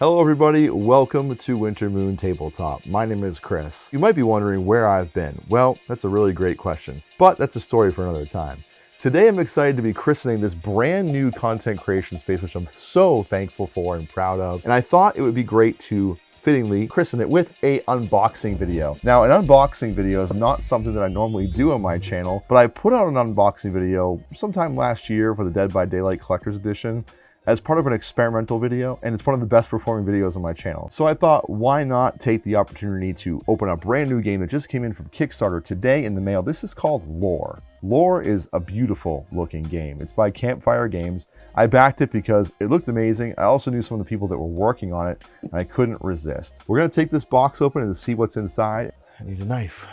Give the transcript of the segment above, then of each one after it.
Hello everybody, welcome to Winter Moon Tabletop. My name is Chris. You might be wondering where I've been. Well, that's a really great question, but that's a story for another time. Today I'm excited to be christening this brand new content creation space, which I'm so thankful for and proud of. And I thought it would be great to fittingly christen it with a unboxing video. Now, an unboxing video is not something that I normally do on my channel, but I put out an unboxing video sometime last year for the Dead by Daylight Collector's Edition as part of an experimental video, and it's one of the best performing videos on my channel. So I thought, why not take the opportunity to open a brand new game that just came in from Kickstarter today in the mail. This is called Lore. Lore is a beautiful looking game. It's by Campfire Games. I backed it because it looked amazing. I also knew some of the people that were working on it, and I couldn't resist. We're gonna take this box open and see what's inside. I need a knife.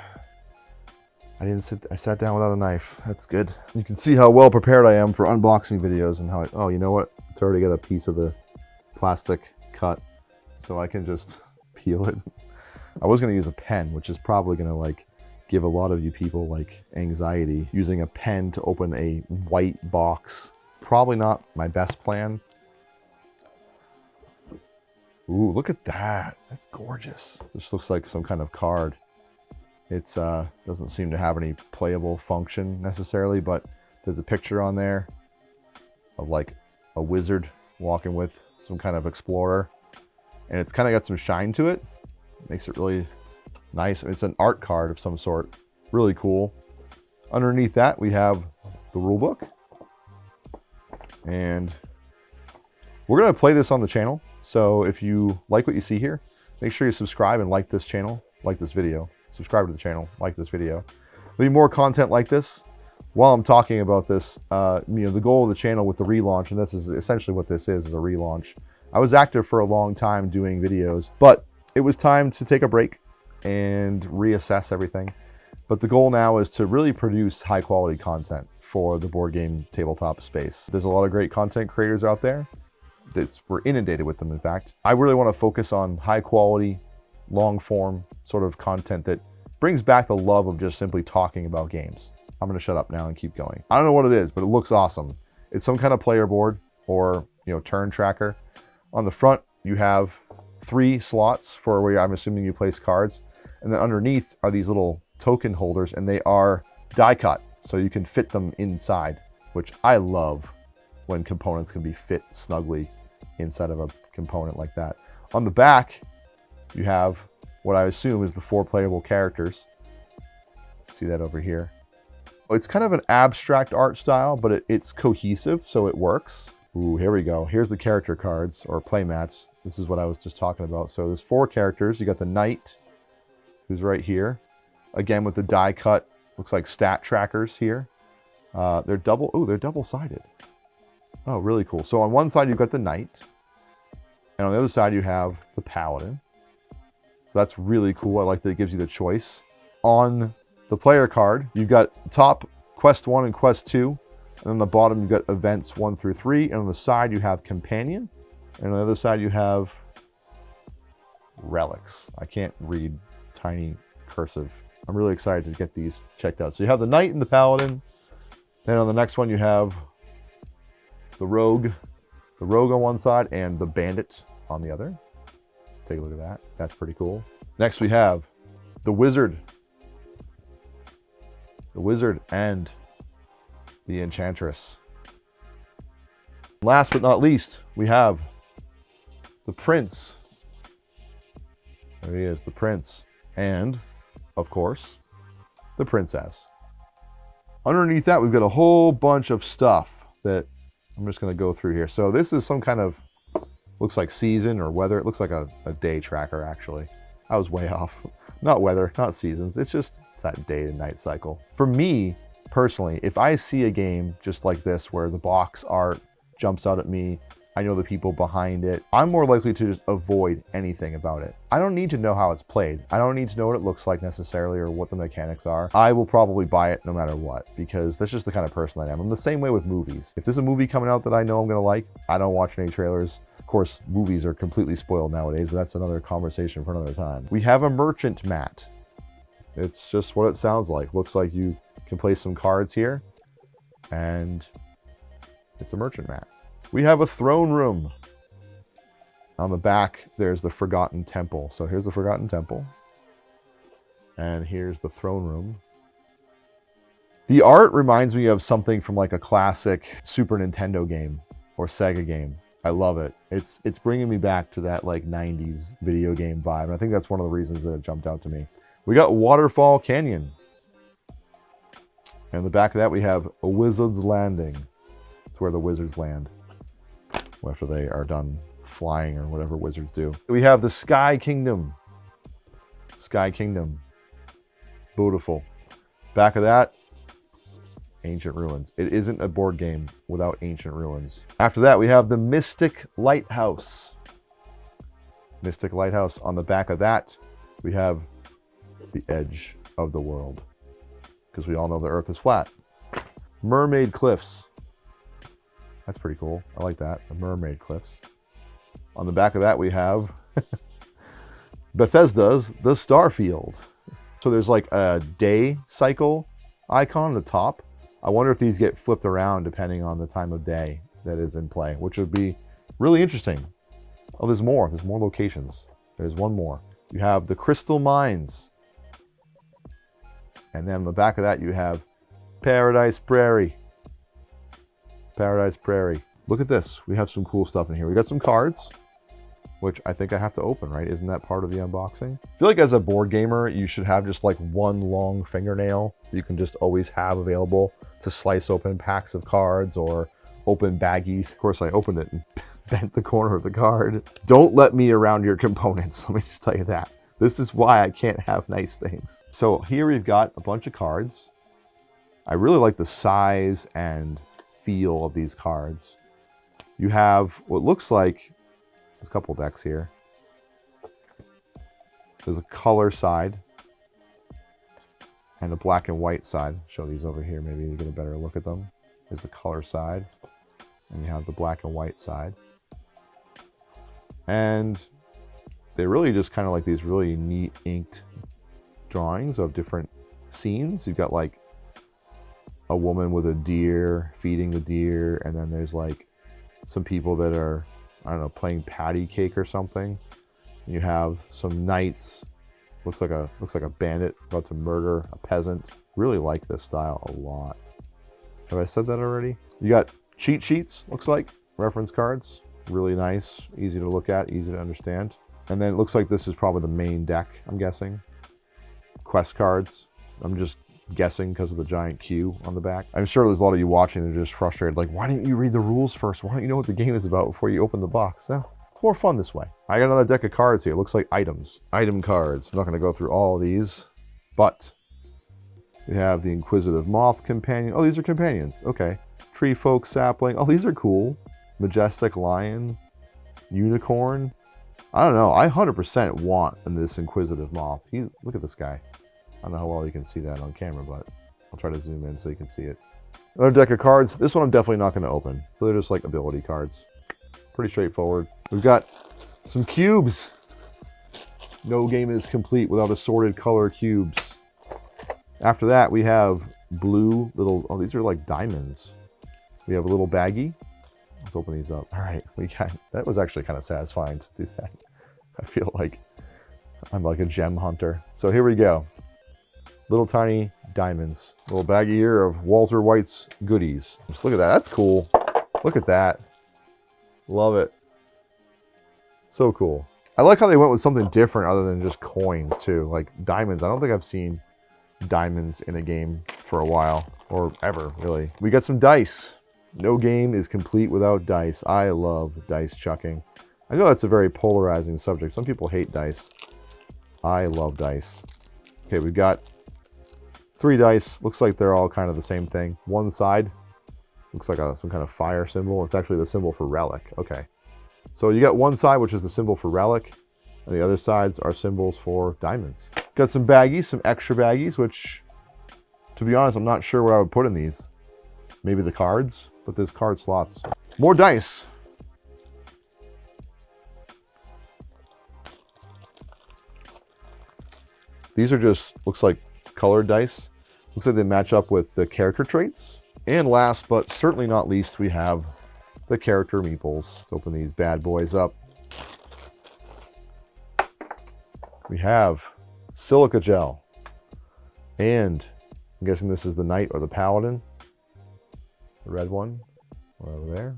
I sat down without a knife. That's good. You can see how well prepared I am for unboxing videos and how oh, you know what? It's already got a piece of the plastic cut, so I can just peel it. I was gonna use a pen, which is probably gonna like give a lot of you people like anxiety. Using a pen to open a white box. Probably not my best plan. Ooh, look at that. That's gorgeous. This looks like some kind of card. It's doesn't seem to have any playable function necessarily, but there's a picture on there of like a wizard walking with some kind of explorer, and it's kind of got some shine to it. Makes it really nice. It's an art card of some sort. Really cool. Underneath that we have the rule book, and we're gonna play this on the channel. So if you like what you see here, make sure you subscribe and like this channel, like this video. Subscribe to the channel, like this video. There'll be more content like this. While I'm talking about this, the goal of the channel with the relaunch, and this is essentially what this is a relaunch. I was active for a long time doing videos, but it was time to take a break and reassess everything. But the goal now is to really produce high quality content for the board game tabletop space. There's a lot of great content creators out there. We're inundated with them, in fact. I really want to focus on high quality, long form sort of content that brings back the love of just simply talking about games. I'm going to shut up now and keep going. I don't know what it is, but it looks awesome. It's some kind of player board or, turn tracker. On the front, you have 3 slots for where I'm assuming you place cards. And then underneath are these little token holders, and they are die cut. So you can fit them inside, which I love when components can be fit snugly inside of a component like that. On the back, you have what I assume is the 4 playable characters. See that over here. It's kind of an abstract art style, but it's cohesive, so it works. Ooh, here we go. Here's the character cards, or playmats. This is what I was just talking about. So there's 4 characters. You got the knight, who's right here. Again, with the die cut, looks like stat trackers here. They're double-sided. Oh, really cool. So on one side, you've got the knight, and on the other side, you have the paladin. So that's really cool. I like that it gives you the choice. On the player card, you've got top quest 1 and quest 2. And on the bottom, you've got events 1 through 3. And on the side, you have companion. And on the other side, you have relics. I can't read tiny cursive. I'm really excited to get these checked out. So you have the knight and the paladin. Then on the next one, you have the rogue. The rogue on one side and the bandit on the other. Take a look at that. That's pretty cool. Next we have the wizard. The wizard and the enchantress. Last but not least, we have the prince. There he is, the prince. And, of course, the princess. Underneath that, we've got a whole bunch of stuff that I'm just going to go through here. So this is some kind of, looks like season or weather. It looks like a day tracker, actually. I was way off. Not weather, not seasons. It's that day to night cycle. For me, personally, if I see a game just like this where the box art jumps out at me, I know the people behind it, I'm more likely to just avoid anything about it. I don't need to know how it's played. I don't need to know what it looks like necessarily or what the mechanics are. I will probably buy it no matter what, because that's just the kind of person I am. I'm the same way with movies. If there's a movie coming out that I know I'm gonna like, I don't watch any trailers. Of course, movies are completely spoiled nowadays, but that's another conversation for another time. We have a merchant mat. It's just what it sounds like. Looks like you can place some cards here, and it's a merchant mat. We have a throne room. On the back, there's the Forgotten Temple. So here's the Forgotten Temple. And here's the throne room. The art reminds me of something from like a classic Super Nintendo game or Sega game. I love it. It's bringing me back to that like 90s video game vibe. And I think that's one of the reasons that it jumped out to me. We got Waterfall Canyon. And in the back of that, we have a Wizard's Landing. It's where the wizards land after they are done flying or whatever wizards do. We have the Sky Kingdom. Sky Kingdom. Beautiful. Back of that, Ancient Ruins. It isn't a board game without Ancient Ruins. After that, we have the Mystic Lighthouse. Mystic Lighthouse. On the back of that, we have the Edge of the World. Because we all know the Earth is flat. Mermaid Cliffs. That's pretty cool. I like that. The Mermaid Cliffs. On the back of that, we have Bethesda's The Starfield. So there's like a day cycle icon at the top. I wonder if these get flipped around depending on the time of day that is in play, which would be really interesting. Oh, there's more. There's more locations. There's one more. You have the Crystal Mines. And then on the back of that, you have Paradise Prairie. Paradise Prairie. Look at this. We have some cool stuff in here. We got some cards, which I think I have to open, right? Isn't that part of the unboxing? I feel like as a board gamer, you should have just like one long fingernail that you can just always have available to slice open packs of cards or open baggies. Of course, I opened it and bent the corner of the card. Don't let me around your components. Let me just tell you that. This is why I can't have nice things. So here we've got a bunch of cards. I really like the size and feel of these cards. You have what looks like, there's a couple decks here. There's a color side and a black and white side. Show these over here, maybe you get a better look at them. There's the color side, and you have the black and white side. And they're really just kind of like these really neat inked drawings of different scenes. You've got like a woman with a deer feeding the deer, and then there's like some people that are, I don't know, playing patty cake or something. You have some knights. Looks like a bandit about to murder a peasant. Really like this style a lot. Have I said that already? You got cheat sheets, looks like, reference cards. Really nice, easy to look at, easy to understand. And then it looks like this is probably the main deck, I'm guessing. Quest cards. I'm just guessing because of the giant Q on the back. I'm sure there's a lot of you watching that are just frustrated, like, why didn't you read the rules first? Why don't you know what the game is about before you open the box? So, it's more fun this way. I got another deck of cards here. It looks like items. Item cards. I'm not going to go through all of these, but we have the Inquisitive Moth Companion. Oh, these are companions. Okay. Tree Folk Sapling. Oh, these are cool. Majestic Lion. Unicorn. I don't know. I 100% want this Inquisitive Moth. Look at this guy. I don't know how well you can see that on camera, but I'll try to zoom in so you can see it. Another deck of cards. This one I'm definitely not going to open. They're just like ability cards. Pretty straightforward. We've got some cubes. No game is complete without assorted color cubes. After that, we have blue little, oh, these are like diamonds. We have a little baggie. Let's open these up. All right, that was actually kind of satisfying to do that. I feel like I'm like a gem hunter. So here we go. Little tiny diamonds. Little baggie here of Walter White's goodies. Just look at that. That's cool. Look at that. Love it. So cool. I like how they went with something different other than just coins too. Like diamonds. I don't think I've seen diamonds in a game for a while, or ever really. We got some dice. No game is complete without dice. I love dice chucking. I know that's a very polarizing subject. Some people hate dice. I love dice. Okay, we've got 3 dice. Looks like they're all kind of the same thing. One side looks like some kind of fire symbol. It's actually the symbol for relic. Okay. So you got one side, which is the symbol for relic, and the other sides are symbols for diamonds. Got some baggies, some extra baggies, which, to be honest, I'm not sure what I would put in these. Maybe the cards, but there's card slots. More dice. These are just, looks like colored dice. Looks like they match up with the character traits. And last, but certainly not least, we have the character meeples. Let's open these bad boys up. We have silica gel. And I'm guessing this is the knight or the paladin. The red one. Over there.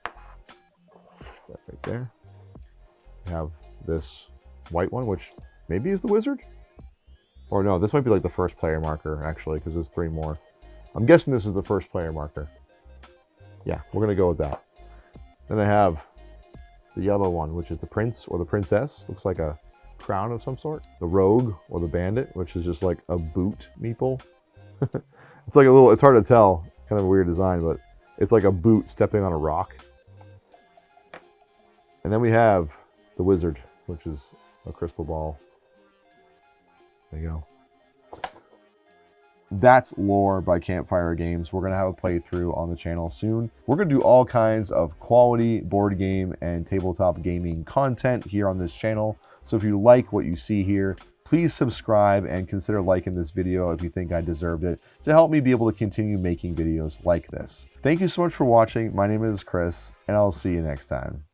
That right there. We have this white one, which maybe is the wizard? Or no, this might be like the first player marker, actually, because there's 3 more. I'm guessing this is the first player marker. Yeah, we're going to go with that. Then I have the yellow one, which is the prince or the princess. Looks like a crown of some sort. The rogue or the bandit, which is just like a boot meeple. It's like a little, it's hard to tell. Kind of a weird design, but it's like a boot stepping on a rock. And then we have the wizard, which is a crystal ball. There you go. That's Lore by Campfire Games. We're going to have a playthrough on the channel soon. We're going to do all kinds of quality board game and tabletop gaming content here on this channel. So if you like what you see here, please subscribe and consider liking this video if you think I deserved it, to help me be able to continue making videos like this. Thank you so much for watching. My name is Chris, and I'll see you next time.